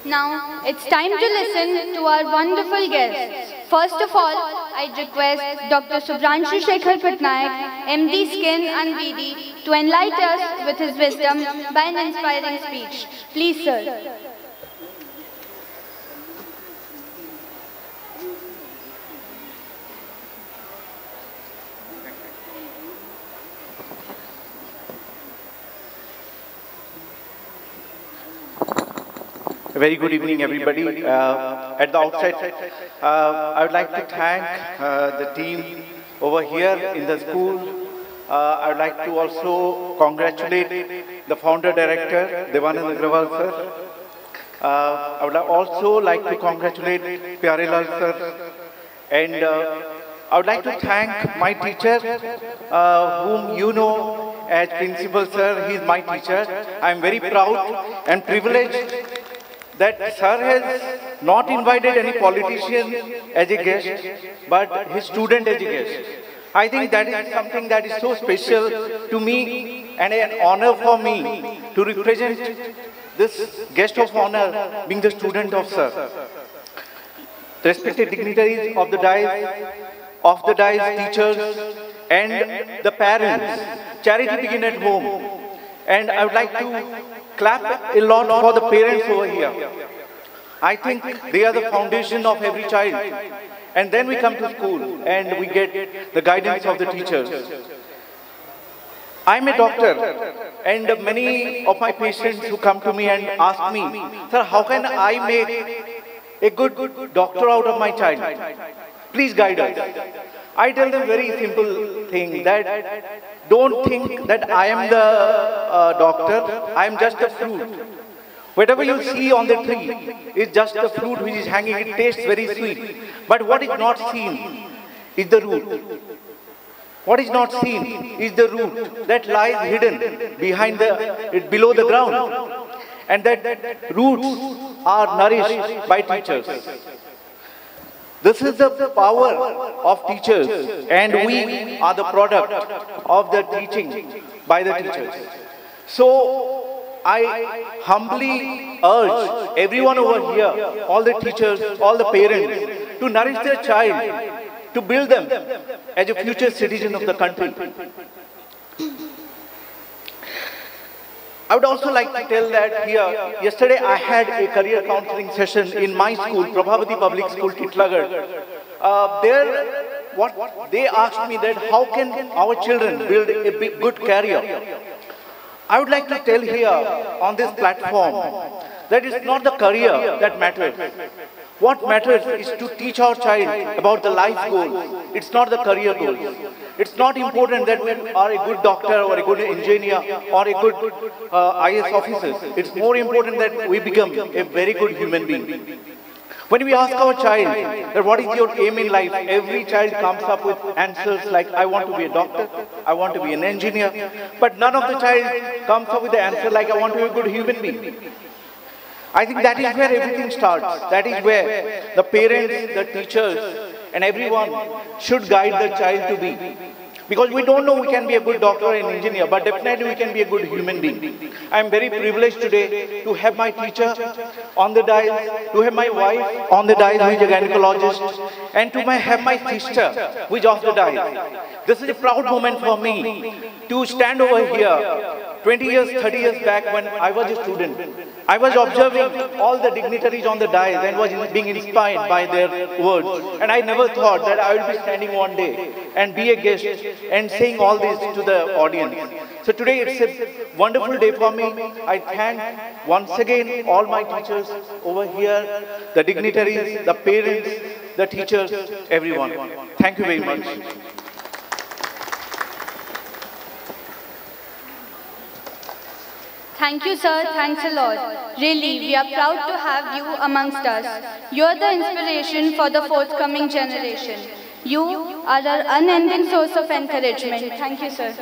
Now, it's time to listen to our wonderful guests. First of all, I request Dr. Subhranshu Shekhar Patnaik, MD Skin and BD, to enlighten us with his wisdom by an inspiring speech. Please, sir. Very good evening, everybody. At the outset, I would like to thank the team over here in the school. I would like to also congratulate the founder director, Devanand Agrawal sir. I would also like to congratulate Pyarelal sir. And I would like to thank my teacher, whom you know as Principal sir. He is my teacher. I am very proud and privileged that sir has not invited any politician as a guest, but his student as a guest. I think that is something that is so special to me and an honor for me to represent this guest of honor being the student of sir. Respected dignitaries of the dais, teachers and the parents, charity begin at home. And I would like to clap a lot for the parents over here. I think they are the foundation of every child. And then we come to school and we get the guidance of the teachers. I'm a doctor and many of my patients who come to me and ask me, sir, how can I make a good doctor out of my child? Please guide us. I tell them very simple thing that don't think that I am the doctor, I am just a fruit. Whatever you see on the tree is just a fruit which is hanging, it tastes very sweet. But what is not seen is the root. What is not seen is the root that lies hidden below the ground. And that roots are nourished by teachers. This is the power of teachers, and we are the product of the teaching by the teachers. So, I humbly urge everyone over here, all the teachers, all the parents, to nourish their child, to build them as a future citizen of the country. I would also like to tell that here, yesterday I had a career counseling session in my school, Prabhavati Public School, Titlagarh. They asked me that how can our children build a good career? I would like to tell here on this platform that it's not the career that matters. What matters is to teach our child about the life goals. It's not the career goals. It's not important that we are a good doctor or a good engineer or a good IS officer. It's more important that we become a very good human being. When we ask our child that what is your aim in life, every child comes up with answers like, I want to be a doctor, I want to be an engineer. But none of the child comes up with the answer like, I want to be a good human being. I think that is where everything starts. That is where the parents, the teachers, and everyone should guide the child to be. Because we don't know we can be a good doctor or an engineer, but definitely we can be a good human being. I am very privileged today to have my teacher on the dais, to have my wife on the dais who is a gynecologist, and to have my sister who is off the dais. This is a proud moment for me to stand over here 20 years, 30 years back when I was a student. I was observing all the dignitaries on the dais and was being inspired by their words. And I never thought that I will be standing one day and be a guest and saying all this to the audience. So today it's a wonderful day for me. I thank once again all my teachers over here, the dignitaries, the parents, the teachers, everyone. Thank you very much. Thank you, sir. Thanks a lot. Really, we are proud to have you amongst us. You are the inspiration for the forthcoming generation. You are our unending source of encouragement. Thank you, sir.